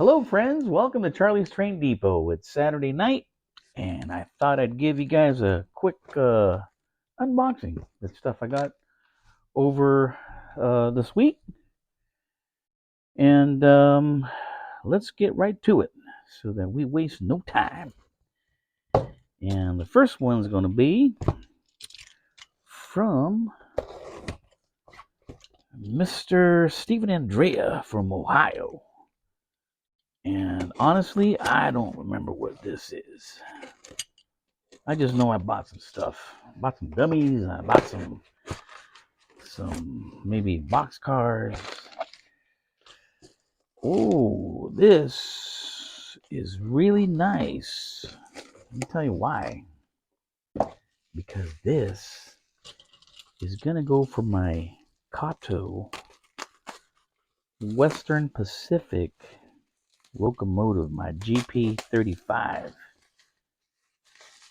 Hello, friends. Welcome to Charlie's Train Depot. It's Saturday night, and I thought I'd give you guys a quick unboxing the stuff I got over this week. And let's get right to it so that we waste no time. And the first one's going to be from Mr. Stephen Andrea from Ohio. And honestly, I don't remember what this is. I just know I bought some stuff. I bought some dummies. I bought some maybe box cars. Oh, this is really nice. Let me tell you why. Because this is gonna go for my Kato Western Pacific locomotive, my GP35.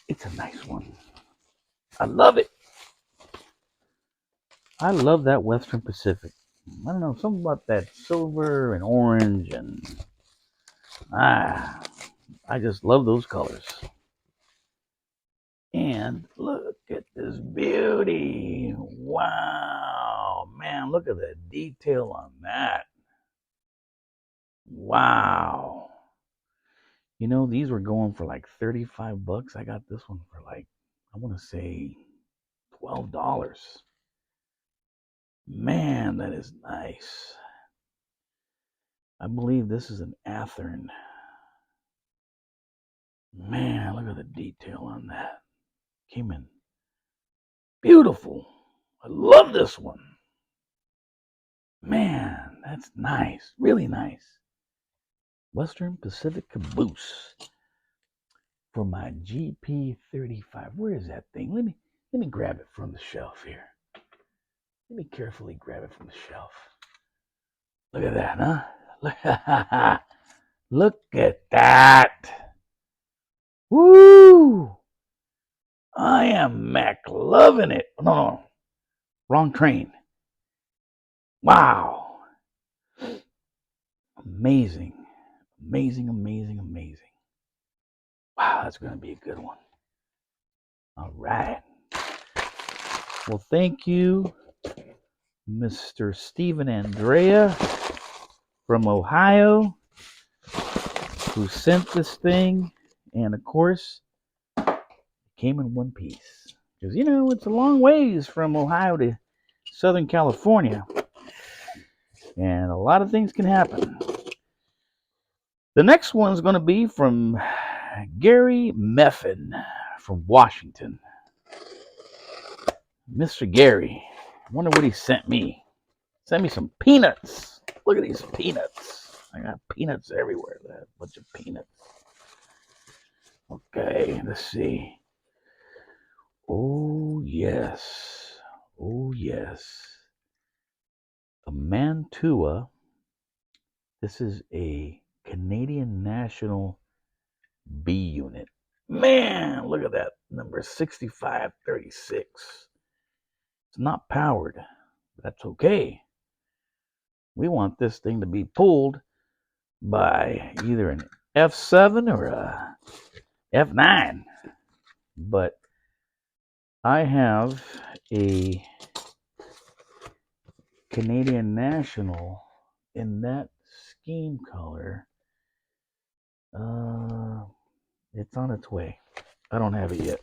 It's a nice one. I love it. I love that Western Pacific. I don't know, something about that silver and orange and I just love those colors. And look at this beauty. Wow, man, look at the detail on that. Wow. You know, these were going for like 35 bucks. I got this one for like, I want to say $12. Man, that is nice. I believe this is an Athearn. Man, look at the detail on that. Came in beautiful. I love this one. Man, that's nice. Really nice. Western Pacific Caboose for my GP35. Where is that thing? Let me grab it from the shelf here. Let me carefully grab it from the shelf. Look at that, huh? Look at that. Woo! I am Mac loving it. No, wrong train. Wow. Amazing. Amazing, amazing, amazing. Wow, that's going to be a good one. All right. Well, thank you, Mr. Stephen Andrea from Ohio, who sent this thing. And of course, it came in one piece. Because, you know, it's a long ways from Ohio to Southern California. And a lot of things can happen. The next one's going to be from Gary Meffin from Washington. Mr. Gary, I wonder what he sent me. Sent me some peanuts. Look at these peanuts. I got peanuts everywhere. A bunch of peanuts. Okay, let's see. Oh, yes. Oh, yes. A Mantua. This is a Canadian National B unit. Man, look at that. Number 6536. It's not powered. But that's okay. We want this thing to be pulled by either an F7 or a F9. But I have a Canadian National in that scheme color. It's on its way. I don't have it yet,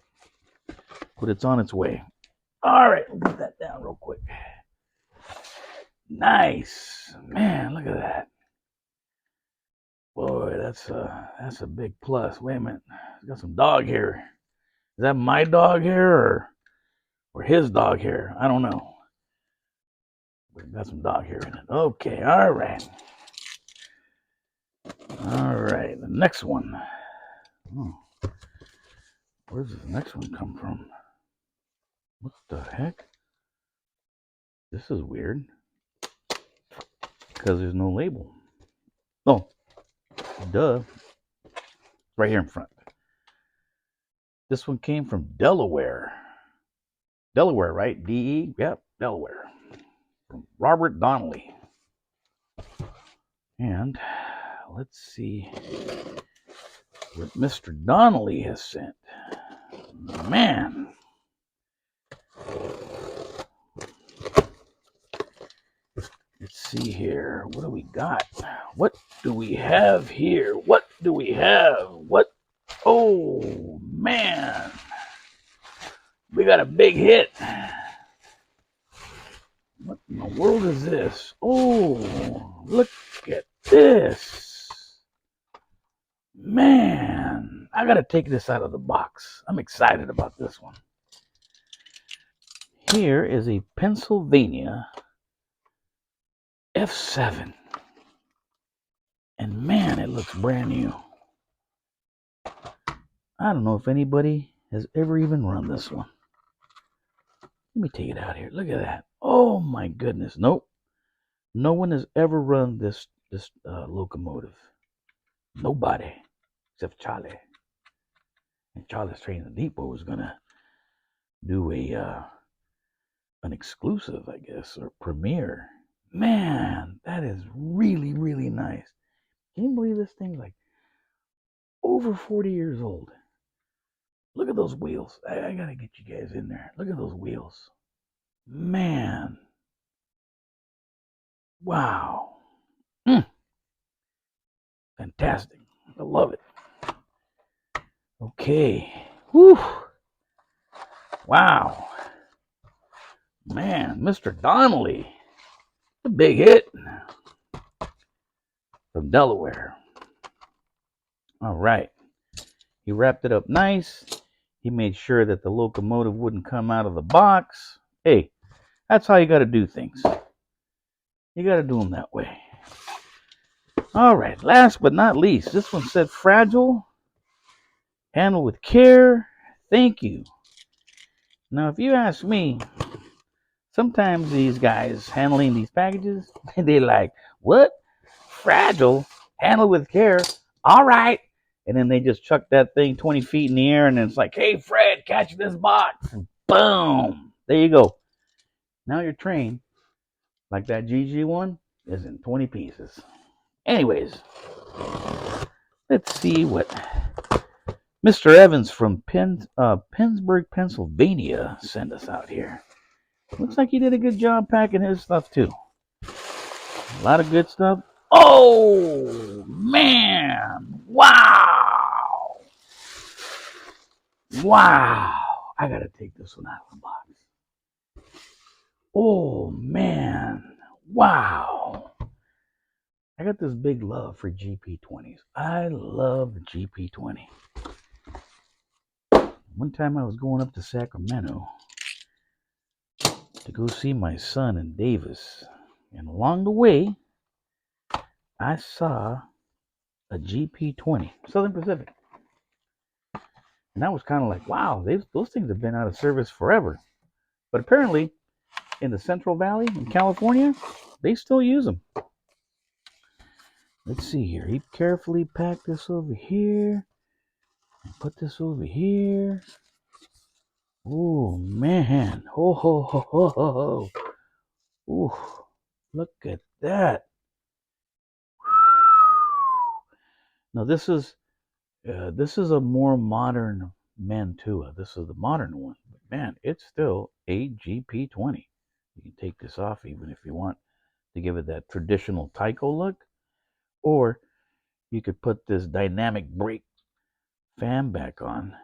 but it's on its way. All right, we'll put that down real quick. Nice, man. Look at that. Boy, that's a big plus. Wait a minute, it's got some dog hair. Is that my dog hair or his dog hair? I don't know. We've got some dog hair in it. Okay, all right. All right, the next one. Oh, where's this next one come from? What the heck? This is weird. Because there's no label. Oh, duh. Right here in front. This one came from Delaware. Delaware, right? DE? Yep, Delaware. From Robert Donnelly. And let's see what Mr. Donnelly has sent. Man. Let's see here. What do we got? What do we have here? What do we have? What? Oh, man. We got a big hit. What in the world is this? Oh, look at this. Man, I got to take this out of the box. I'm excited about this one. Here is a Pennsylvania F7. And man, it looks brand new. I don't know if anybody has ever even run this one. Let me take it out here. Look at that. Oh my goodness. Nope. No one has ever run this locomotive. Nobody. Except Charlie. And Charlie's Train the Depot was going to do an exclusive, I guess, or premiere. Man, that is really, really nice. Can you believe this thing's like over 40 years old? Look at those wheels. I got to get you guys in there. Look at those wheels. Man. Wow. Fantastic. I love it. Okay. Whew. Wow. Man, Mr. Donnelly. A big hit from Delaware. All right. He wrapped it up nice. He made sure that the locomotive wouldn't come out of the box. Hey, that's how you got to do things. You got to do them that way. All right. Last but not least, this one said fragile. Handle with care. Thank you. Now, if you ask me, sometimes these guys handling these packages, they're like, what? Fragile? Handle with care? All right. And then they just chuck that thing 20 feet in the air, and it's like, hey, Fred, catch this box. And boom. There you go. Now your train, like that GG one, is in 20 pieces. Anyways, let's see what Mr. Evans from Pennsburg, Pennsylvania sent us out here. Looks like he did a good job packing his stuff, too. A lot of good stuff. Oh, man. Wow. Wow. I got to take this one out of the box. Oh, man. Wow. I got this big love for GP20s. I love the GP20. One time I was going up to Sacramento to go see my son in Davis. And along the way, I saw a GP20, Southern Pacific. And I was kind of like, wow, those things have been out of service forever. But apparently, in the Central Valley in California, they still use them. Let's see here. He carefully packed this over here. And put this over here. Oh, man. Oh, ho, ho, ho, ho, ho. Ooh, look at that. Now, this is a more modern Mantua. This is the modern one. But man, it's still a GP20. You can take this off even if you want to give it that traditional Tyco look. Or you could put this dynamic brake fan back on.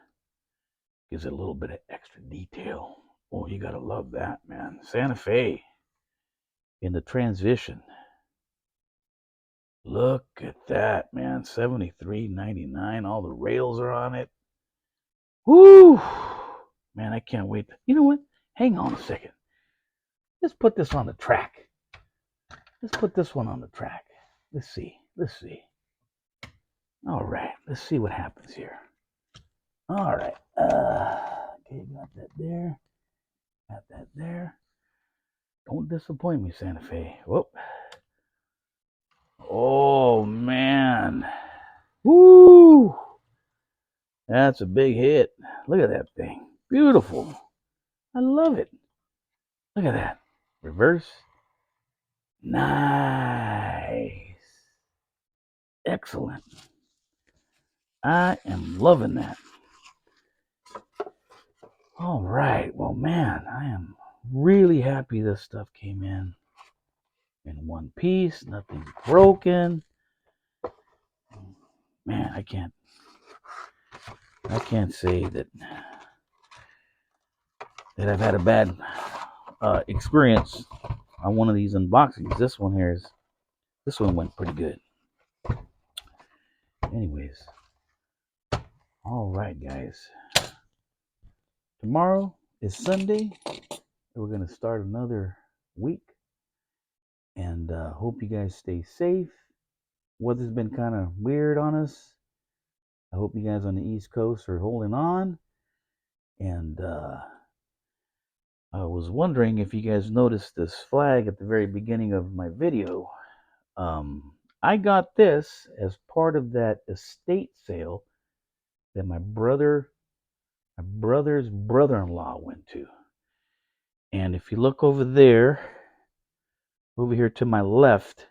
Gives it a little bit of extra detail. Oh, you gotta love that, man. Santa Fe in the transition. Look at that, man. $73.99. All the rails are on it. Woo! Man, I can't wait. You know what? Hang on a second. Let's put this on the track. Let's put this one on the track. Let's see. Let's see. All right. Let's see what happens here. All right. Okay, got that there. Got that there. Don't disappoint me, Santa Fe. Whoop. Oh, man. Woo! That's a big hit. Look at that thing. Beautiful. I love it. Look at that. Reverse. Nice. Excellent. I am loving that. All right. Well, man, I am really happy this stuff came in one piece. Nothing broken. Man, I can't say that I've had a bad experience on one of these unboxings. This one went pretty good. Anyways, all right, guys. Tomorrow is Sunday. We're gonna start another week, and hope you guys stay safe. Weather's been kind of weird on us. I hope you guys on the East Coast are holding on. And I was wondering if you guys noticed this flag at the very beginning of my video. I got this as part of that estate sale that my brother's brother-in-law went to. And if you look over there, over here to my left,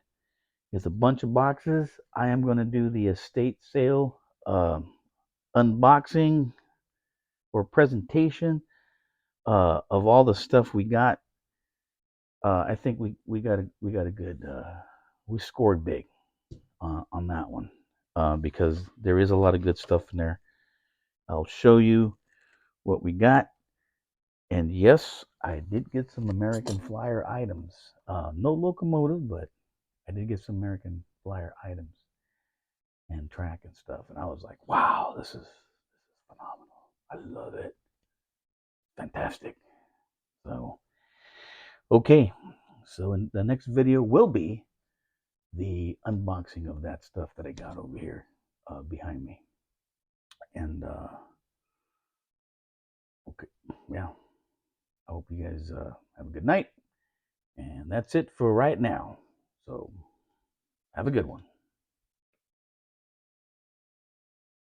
is a bunch of boxes. I am going to do the estate sale unboxing or presentation of all the stuff we got. I think we got a good. We scored big on that one because there is a lot of good stuff in there. I'll show you what we got. And yes, I did get some American Flyer items. No locomotive, but I did get some American Flyer items and track and stuff. And I was like, wow, this is phenomenal. I love it. Fantastic. So, okay. So in the next video will be the unboxing of that stuff that I got over here behind me. And okay, yeah. I hope you guys have a good night. And that's it for right now. So have a good one.